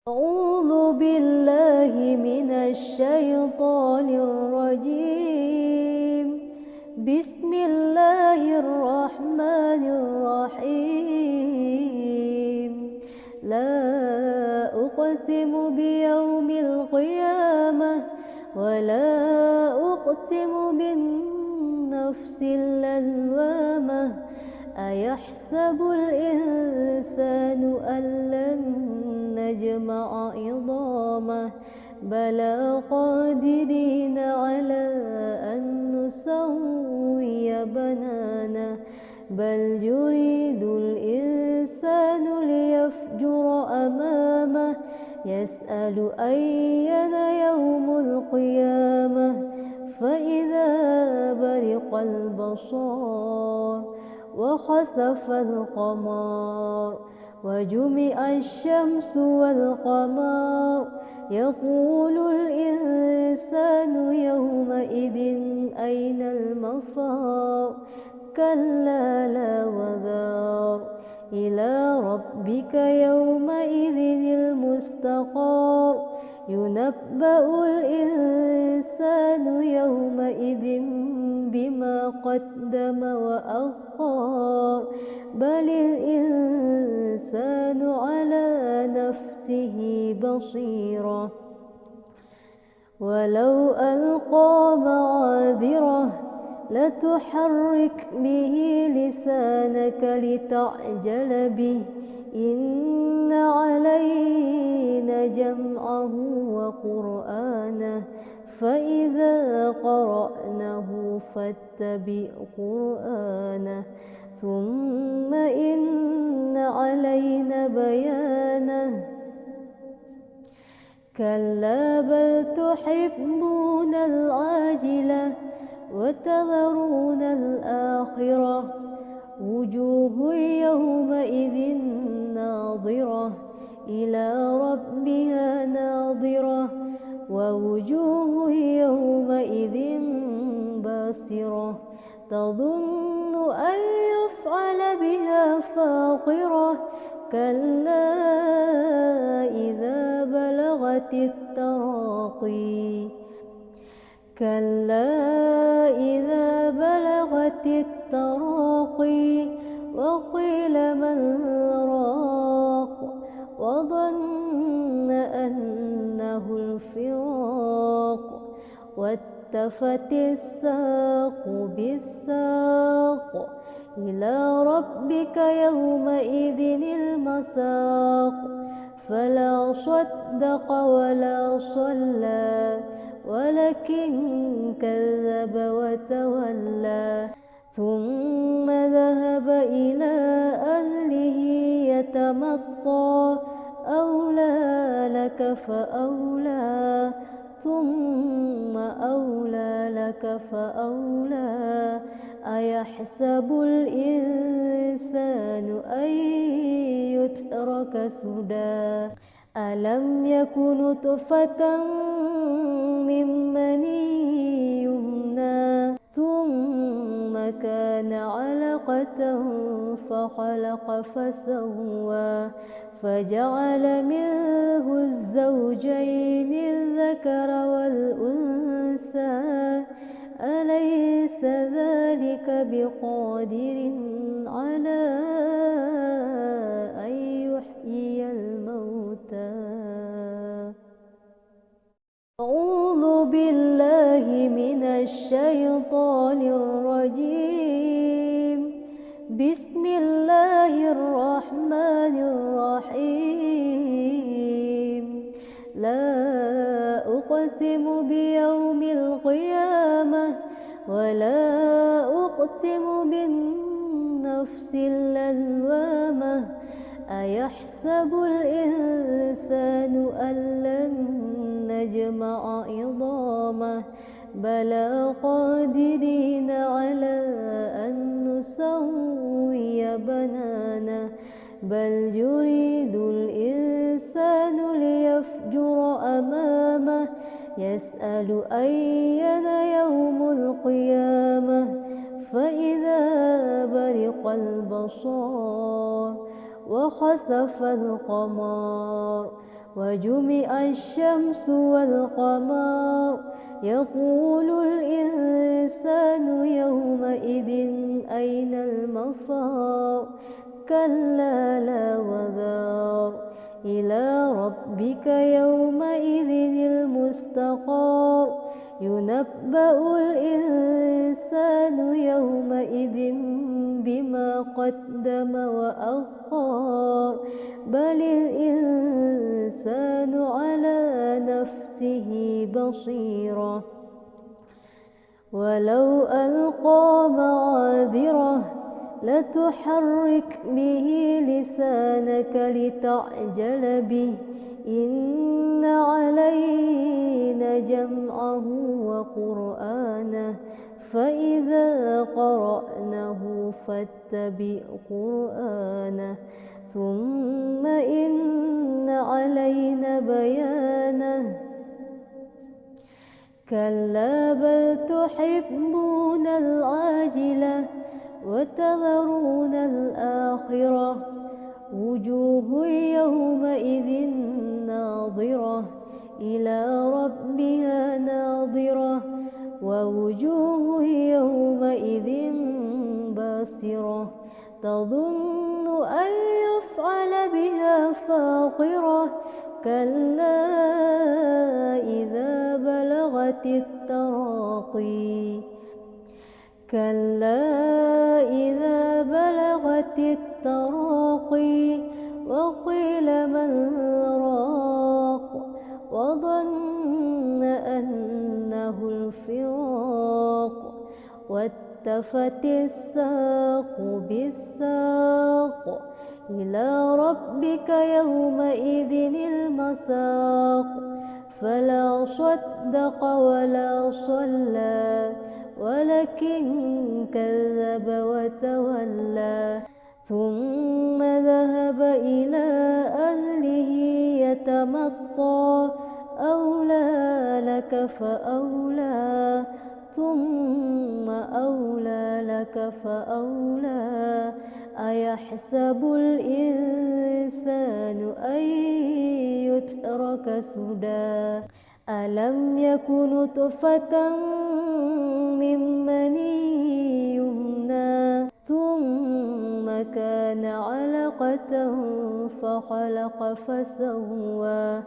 أعوذ بالله من الشيطان الرجيم. بسم الله الرحمن الرحيم. لا أقسم بيوم القيامة ولا أقسم بالنفس اللوامة. أيحسب الإنسان أن لن نجمع عظامه بلى قادرين على أن نسوي بنانه بل يريد الإنسان ليفجر أمامه يسأل أيان يوم القيامة فإذا برق البصر وخسف القمر وجمع الشمس والقمر يقول الإنسان يومئذ أين المفر كلا لا وذر إلى ربك يومئذ المستقر ينبأ الإنسان يومئذ بما قدم وأخر بل الإنسان على نفسه بصيرة ولو ألقى معاذره لتحرك به لسانك لتعجل به إن علينا جمعه وقرآنه فإذا قرأناه فاتبع قرآنه ثم إن علينا بيانه كلا بل تحبون العاجلة وتذرون الآخرة وجوه يومئذ ناظرة إلى ربها ناظرة ووجوه يومئذ باسرة تظن أن يفعل بها فاقرة كلا إذا بلغت التراقي وقيل من راق وظن أنه الفراق والتفت الساق بالساق إلى ربك يومئذ المساق فلا صدق ولا صلى ولكن كذب وتولى ثم ذهب إلى أهله يتمطى أولى لك فأولى ثم أولى لك فأولى أيحسب الإنسان أن يترك سدى ألم يك نطفة من مني يمنى ثم كان علقة فخلق فسوى فجعل منه الزوجين الذكر والأنثى أليس ذلك بقادر على أن يحيي الموتى أعوذ بالله من الشيطان الرجيم. بسم الله الرحمن الرحيم. لا أقسم بيوم القيامة ولا أقسم بالنفس اللوامة أيحسب الإنسان أن لن نجمع عظامه بلى قادرين على أن نسوي بنانه بل يريد الإنسان ليفجر أمامه يسأل أيان يوم القيامة فإذا برق البصر وخسف القمر وجمع الشمس والقمر يقول الإنسان يومئذ أين المفر كلا لا وزر إلى ربك يومئذ المستقر ينبأ الإنسان يومئذ بما قدم وأخر بل الإنسان على نفسه بصيرة ولو ألقى معاذره لتحرك به لسانك لتعجل به إن علينا جمعه وقرآنه فإذا قرأناه فاتبع قرآنه ثم إن علينا بيانه كلا بل تحبون العاجلة وتذرون الآخرة وجوه يومئذ ناظرة إلى ربها ناظرة ووجوه يومئذ باسرة تظن أن يفعل بها فاقرة كلا إذا بلغت التراقي كلا إذا بلغت التراقي وقيل من راق وظن أنه الفراق والتفت الساق بالساق إلى ربك يومئذ المساق فلا صدق ولا صلى ولكن كذب وتولى ثم ذهب إلى أهله يتمطى أولى لك فأولى ثم أولى لك فأولى أيحسب الإنسان أن يترك سدى ألم يك نطفة من مني يمنى ثم كان علقة فخلق فسوى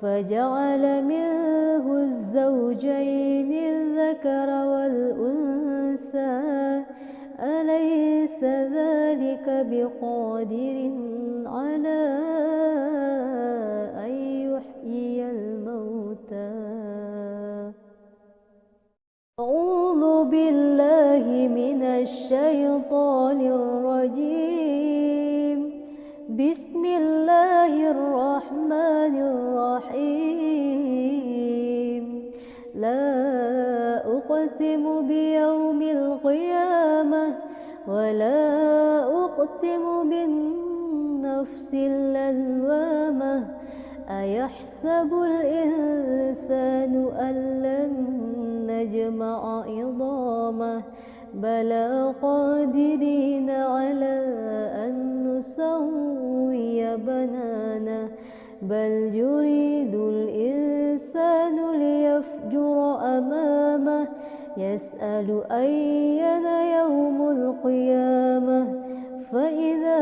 فجعل منه الزوجين الذكر والأنثى أليس ذلك بقادر على أن يحيي الموتى أعوذ بالله من الشيطان الرجيم بسم الله الرحمن الرحيم لا أقسم بيوم القيامة ولا أقسم بالنفس اللوامة أيحسب الإنسان أن لن نجمع عظامه بلى قادرين على أن نسوي بنانه بل يريد الإنسان ليفجر أمامه يسأل أيان يوم القيامة فإذا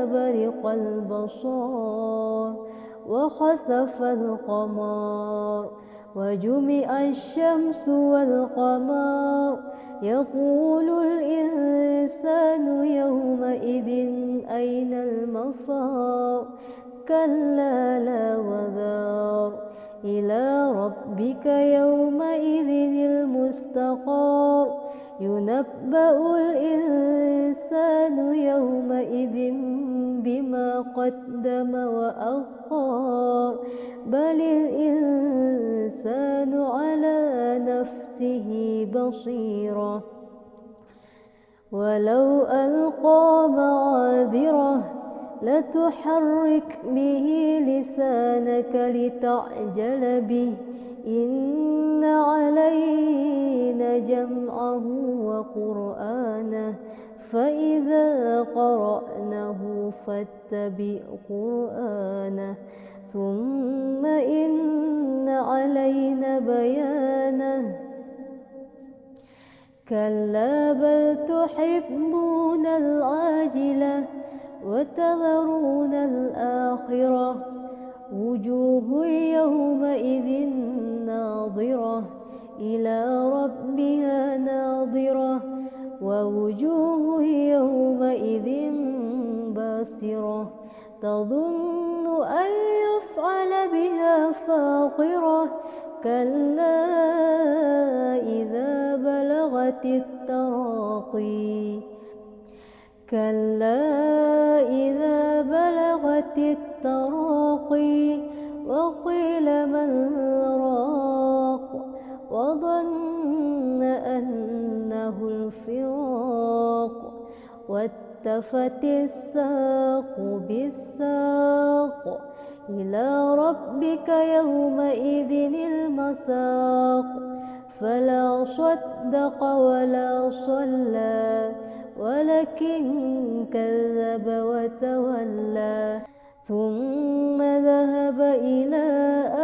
برق البصر وخسف القمر وجمع الشمس والقمر يقول الإنسان يومئذ أين المفر كلا لا وزر إلى ربك يومئذ المستقر ينبأ الإنسان يومئذ بما قدم وأخر بل الإنسان على نفسه بصيرة ولو ألقى معاذره لتحرك به لسانك لتعجل به إن علينا جمعه وقرآنه فإذا قرأناه فاتبع قرآنه ثم كلا بل تحبون العاجلة وتذرون الآخرة وجوه يومئذ ناظرة إلى ربها ناظرة ووجوه يومئذ باسرة تظن أن يفعل بها فاقرة كلا إذا بلغت التراقي كلا إذا بلغت التراقي وقيل من راق وظن أنه الفراق والتفت الساق بالساق إلى ربك يومئذ المساق فلا صدق ولا صلى ولكن كذب وتولى ثم ذهب إلى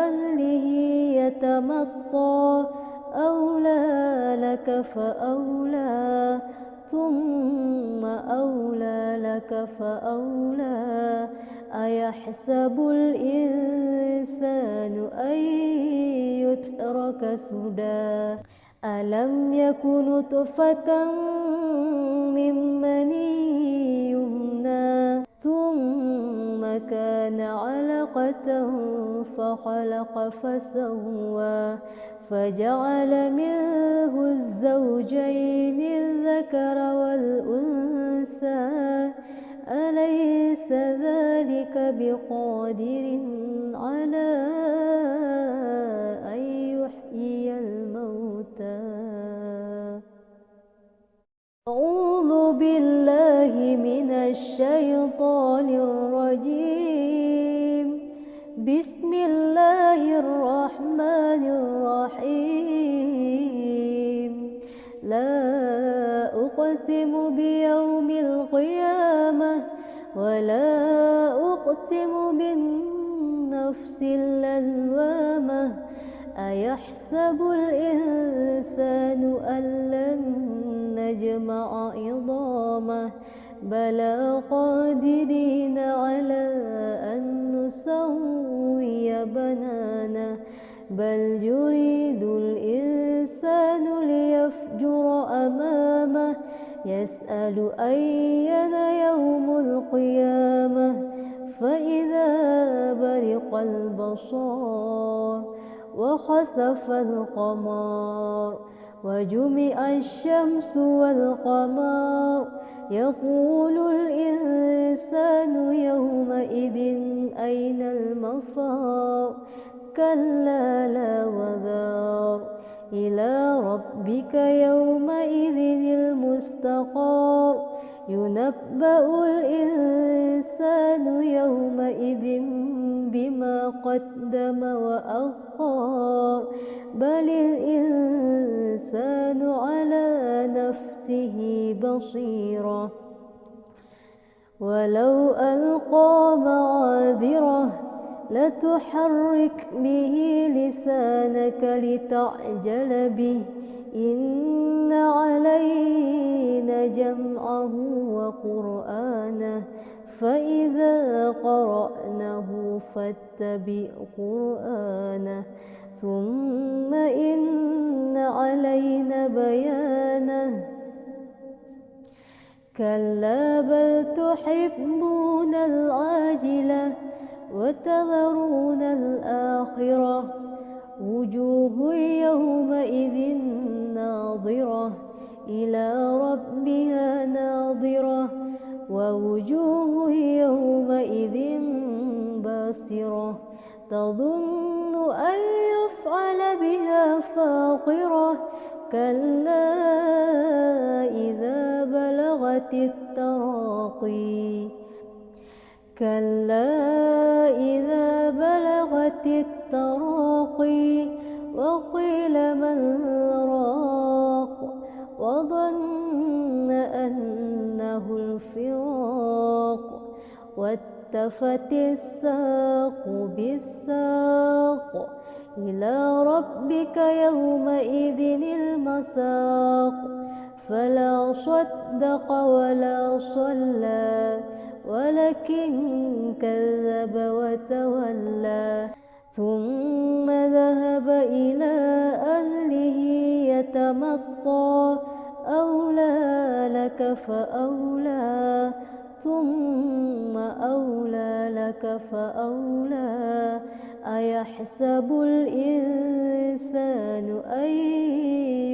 أهله يتمطى أولى لك فأولى ثم أولى لك فأولى أيحسب الإنسان أن يترك سدى ألم يك نطفة من مني يمنى ثم كان علقة فخلق فسوى فجعل منه الزوجين الذكر والأنثى أليس ذلك بقادر على أن يحيي الموتى أعوذ بالله من الشيطان الرجيم بسم الله الرحمن الرحيم لا أقسم بيوم القيامة ولا أقسم بالنفس اللوامة أيحسب الإنسان أن لن نجمع عظامه بلى قادرين على أن نسوي بنانه بل يريد الإنسان ليفجر أمامه يسأل أيان يوم القيامة فإذا برق البصار وخسف القمر وجمع الشمس والقمر يقول الإنسان يومئذ أين المفر كلا لا وذر إلى ربك يومئذ المستقر ينبأ الإنسان يومئذ بما قدم وأخر بل الإنسان على نفسه بصيرة ولو ألقى معاذره لتحرك به لسانك لتعجل به إن علينا جمعه وقرآنه فإذا قرأناه فاتبع قرآنه ثم إن علينا بيانه كلا بل تحبون العاجلة وتذرون الآخرة وجوه يومئذ ناظرة إلى ربها ناظرة ووجوه يومئذ باسرة تظن أن يفعل بها فاقرة كلا إذا بلغت التراقي كلا إذا بلغت التراقي وقيل من راق وظن أنه الفراق والتفت الساق بالساق إلى ربك يومئذ المساق فلا صدق ولا صلى ولكن كذب وتولى ثم ذهب إلى أهله يتمطى أولى لك فأولى ثم أولى لك فأولى أيحسب الإنسان أن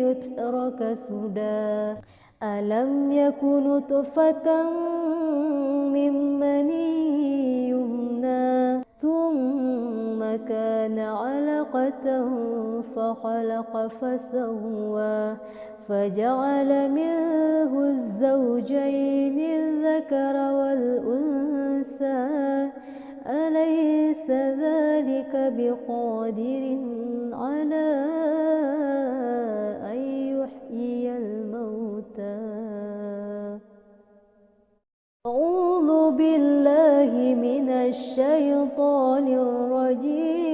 يترك سدى ألم يك نطفة من مني يمنى ثم كان علقة فخلق فسوى فجعل منه الزوجين الذكر والأنثى أليس ذلك بقادر على أن يحيي الموتى أعوذ بالله من الشيطان الرجيم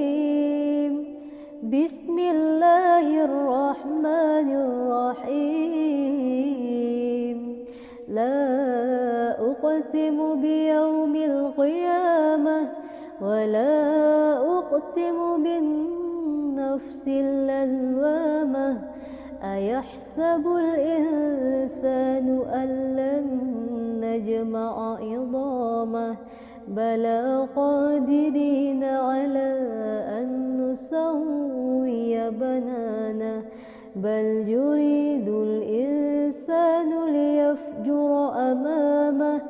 بسم الله الرحمن الرحيم لا أقسم بيوم القيامة ولا أقسم بالنفس اللوامة أيحسب الإنسان أن لن نجمع عظامه بلى قادرين على أن نسوي بنانه بل يريد الإنسان ليفجر أمامه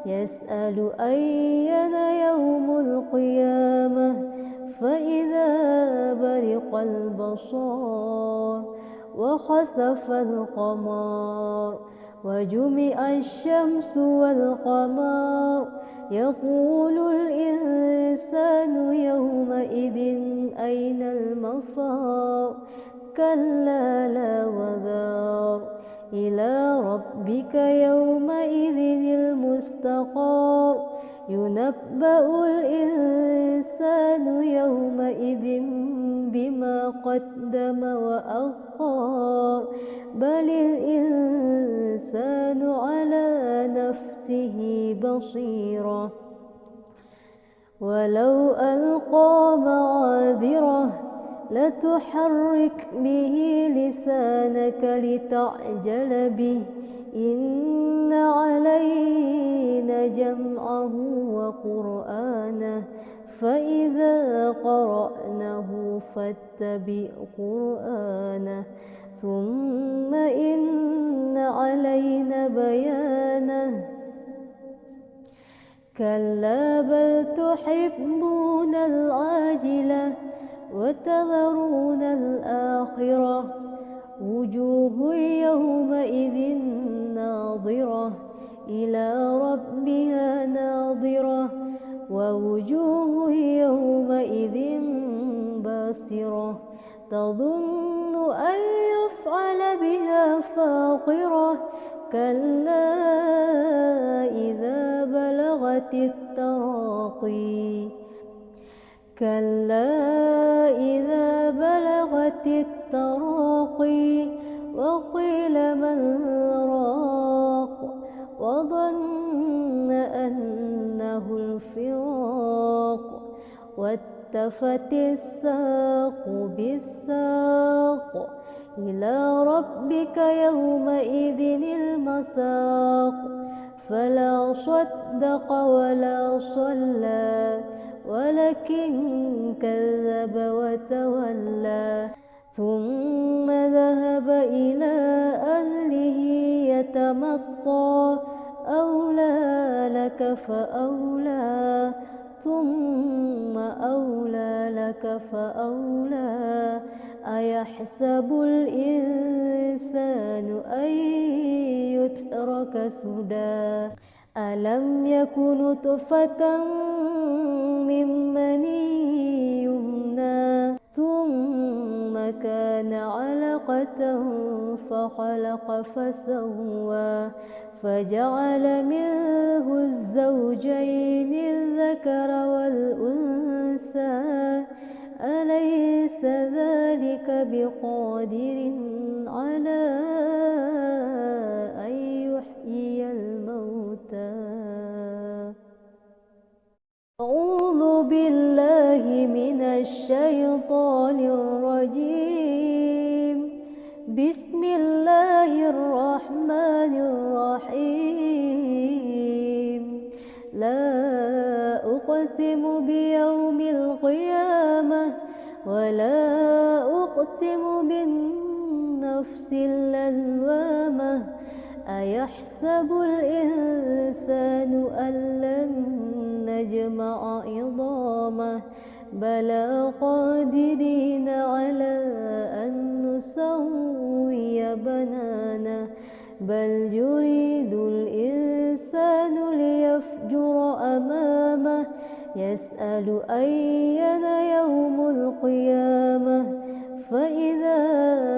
يسأل أيان يوم القيامة فإذا برق البصار وخسف القمر وجمع الشمس والقمر يقول الإنسان يومئذ أين المفر كلا لا وذر إلى ربك يومئذ المستقر ينبأ الإنسان يومئذ بما قدم وأخر بل الإنسان على نفسه بصيرة ولو ألقى معاذره لتحرك به لسانك لتعجل به إن علينا جمعه وقرآنه فإذا قرأناه فاتبع قرآنه ثم إن علينا بيانه كلا بل تحبون العاجلة وتذرون الآخرة وجوه يومئذ ناظرة إلى ربها ناظرة ووجوه يومئذ باسرة تظن أن يفعل بها فاقرة كلا إذا بلغت التراقي كلا إذا بلغت التراقي وقيل من راق وظن أنه الفراق والتفت الساق بالساق إلى ربك يومئذ المساق فلا صدق ولا صلى ولكن كذب وتولى ثم ذهب إلى أهله يتمطى أولى لك فأولى ثم أولى لك فأولى أيحسب الإنسان أن يترك سدى ألم يك نطفة من مني يمنى ثم كان علقة فخلق فسوى فجعل منه الزوجين الذكر والأنثى أليس ذلك بقادر على أن يحيي الموتى. أعوذ بالله من الشيطان الرجيم. بسم الله الرحمن الرحيم. لا أقسم بيوم القيامة ولا أقسم بالنفس اللوامة. أيحسب الإنسان أن لن نجمع عظامه بلى قادرين على أن نسوي بنانه بل يريد الإنسان ليفجر أمامه يسأل أيان يوم القيامة فإذا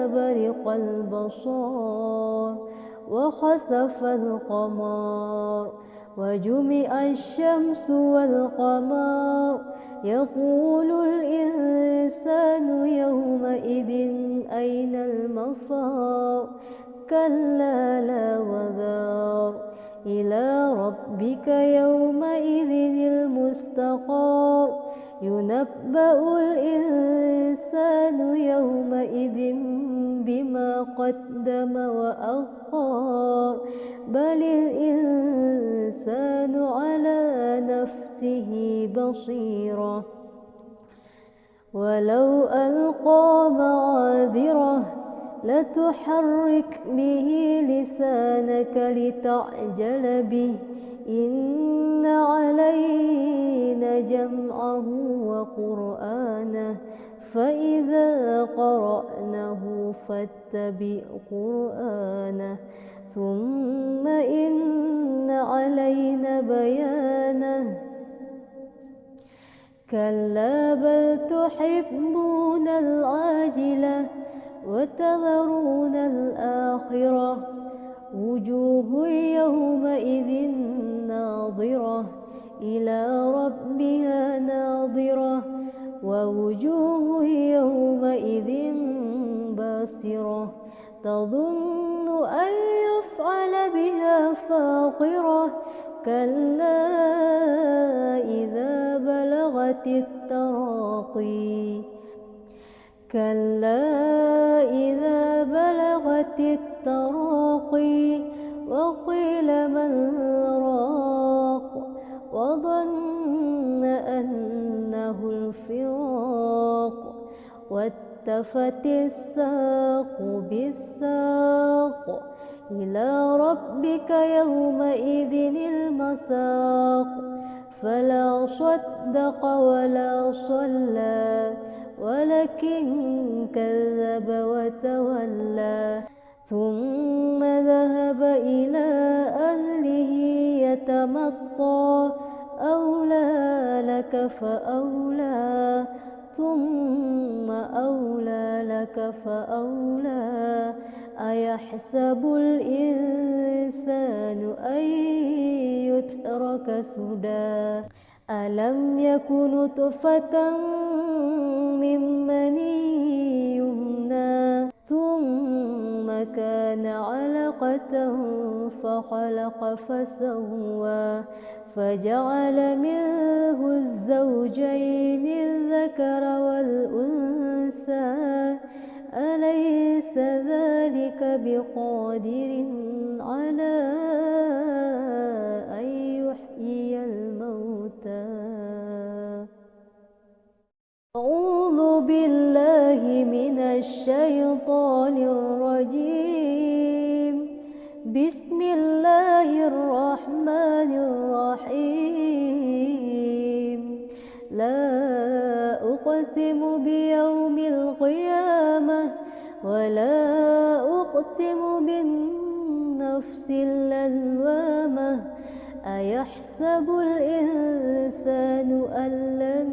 برق البصر وخسف القمر وجمع الشمس والقمر يقول الإنسان يومئذ أين المفر كلا لا وذر إلى ربك يومئذ المستقر ينبأ الإنسان يومئذ بما قدم وأخر بل الإنسان على نفسه بصيرة ولو ألقى معاذره لتحرك به لسانك لتعجل به إن علينا جمعه وقرآنه فإذا قرأناه فاتبع قرآنه ثم إن علينا بيانه كلا بل تحبون العاجلة وتذرون الآخرة وجوه يومئذ ناظرة إلى ربها ناظرة ووجوه يومئذ باسرة تظن أن يفعل بها فاقرة كلا إذا بلغت التراقي كلا إذا بلغت التراقي وقيل من راق وظن أنه الفراق والتفت الساق بالساق إلى ربك يومئذ المساق فلا صدق ولا صلى ولكن كذب وتولى ثم ذهب إلى أهله يتمطى أولى لك فأولى ثم أولى لك فأولى أيحسب الإنسان أن يترك سدى ألم يك نطفة من مني يمنى ثم كان علقة فخلق فسوى فجعل منه الزوجين الذكر والأنثى أليس ذلك بقادر على أن يحيي الموتى. أعوذ بالله من الشيطان الرجيم. بسم الله الرحمن الرحيم. لا أقسم بيوم القيامة ولا أقسم بالنفس اللوامة أيحسب الإنسان أن لن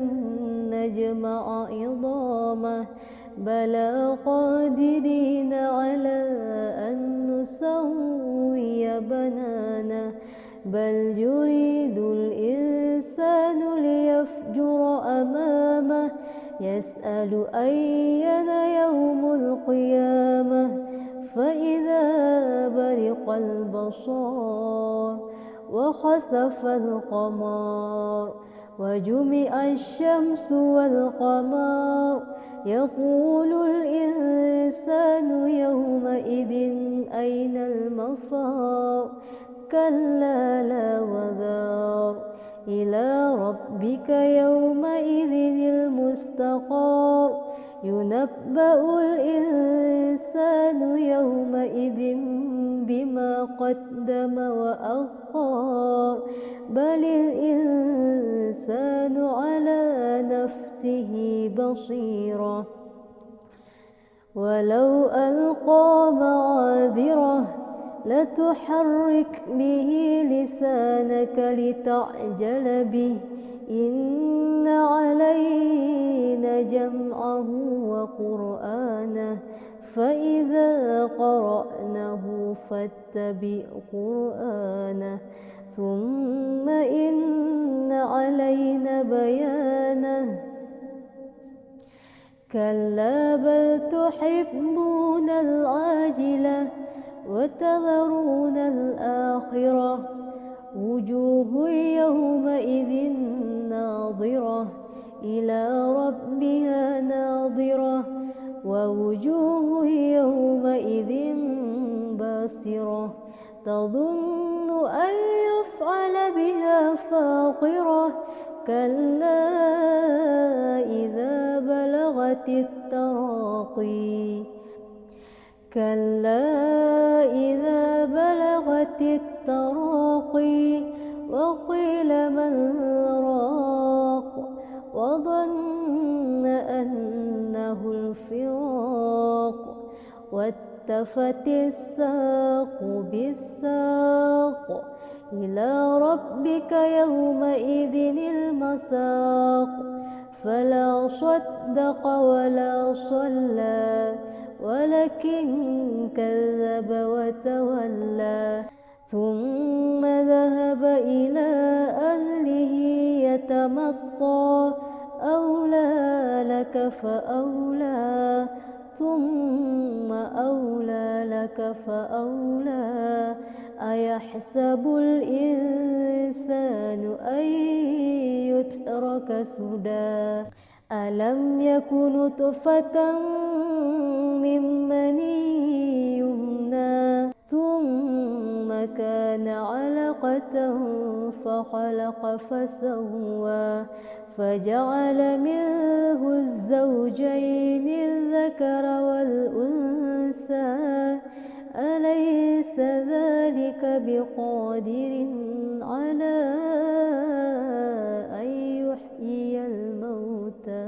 نجمع عظامه بلى قادرين على أن نسوي بنانه بل يريد الإنسان ليفجر أمامه يسأل أيان يوم القيامة فإذا برق البصر وخسف القمر وجمع الشمس والقمر يقول الإنسان يومئذ أين المفر كلا لا وذر إلى ربك يومئذ المستقر ينبأ الإنسان يومئذ بما قدم وأخر بل الإنسان على نفسه بصيرة ولو ألقى معاذره لتحرك به لسانك لتعجل به إن علينا جمعه وقرآنه فإذا قرأناه فاتبع قرآنه ثم إن علينا بيانه كلا بل تحبون العاجلة وتذرون الآخرة وجوه يومئذ ناظرة إلى ربها ناظرة ووجوه يومئذ باسرة تظن أن يفعل بها فاقرة كلا إذا بلغت التراقي كلا إذا بلغت التراقي وقيل من راق وظن أنه الفراق والتفت الساق بالساق إلى ربك يومئذ المساق فلا صدق ولا صلى ولكن كذب وتولى ثم ذهب إلى أهله يتمطى أولى لك فأولى ثم أولى لك فأولى أيحسب الإنسان أن يترك سدى ألم يكن نطفة من مني يمنى ثم كان علقة فخلق فسوى فجعل منه الزوجين الذكر والأنثى أليس ذلك بقادر على أن يحيي الموتى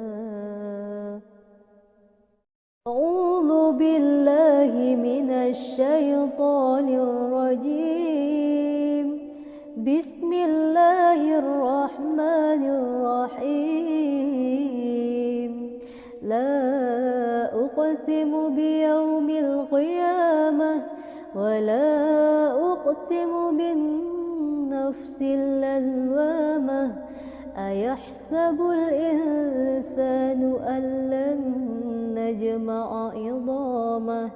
أعوذ بالله من الشيطان الرجيم بسم الله الرحمن الرحيم لا أقسم بيوم القيامة ولا أقسم بالنفس اللوامة أيحسب الإنسان أن لن نجمع عظامه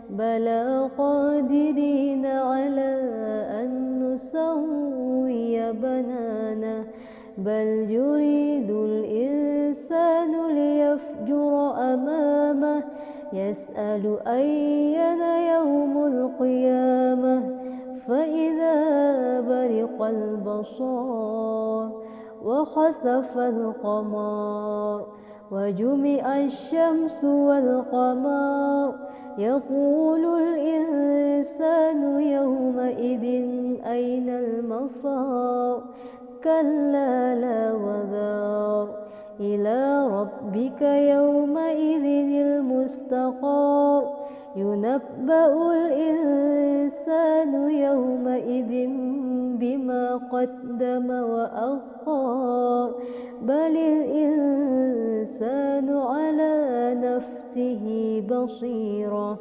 بلى قادرين على أن نسوي بنانه بل يريد الإنسان ليفجر أمامه يسأل أيان يوم القيامة فإذا برق البصر وخسف القمر وجمع الشمس والقمر يقول الإنسان يومئذ أين المفر كلا لا وذر إلى ربك يومئذ المستقر ينبأ الإنسان يومئذ بما قدم وأخر بل الإنسان على نفسه بصيرة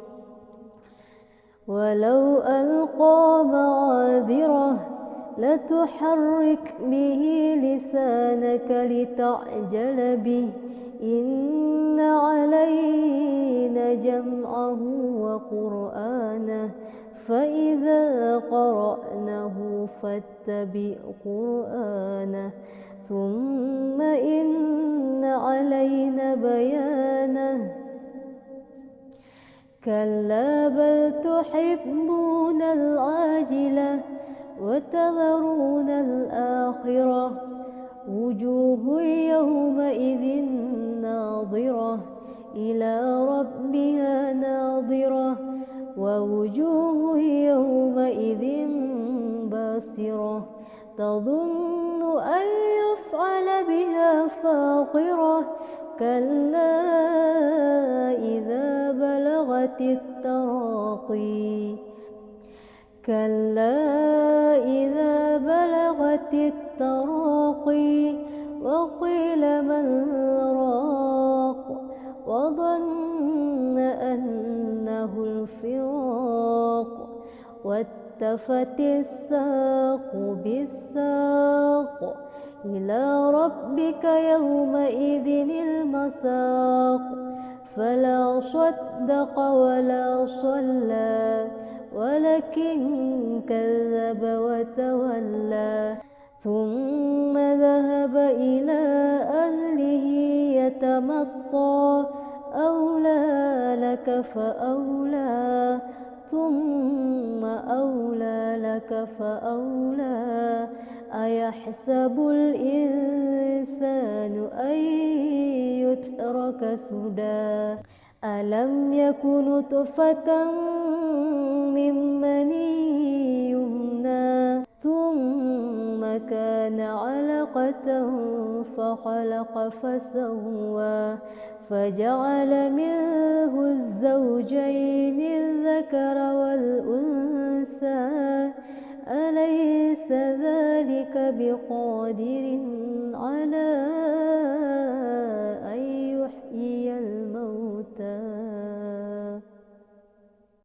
ولو ألقى معاذره لتحرك به لسانك لتعجل به إن علينا جمعه وقرآنه فإذا قرأناه فاتبع قرآنه ثم إن علينا بيانه كلا بل تحبون العاجلة وتذرون الآخرة وجوه يومئذ ناظرة إلى ربها ناظرة ووجوه يومئذ باسرة تظن أن يفعل بها فاقرة كلا إذا بلغت التراقي كلا إذا بلغت التراقي وقيل من راق وظن أنه الفراق والتفت الساق بالساق إلى ربك يومئذ المساق فلا صدق ولا صلى ولكن كذب وتولى ثم ذهب إلى أهله يتمطى أولى لك فأولى ثم أولى لك فأولى أيحسب الإنسان أن يترك سدى ألم يكن نطفة من مني يمنى ثم كان علقة فخلق فسوى فجعل منه الزوجين الذكر والأنثى أليس ذلك بقادر على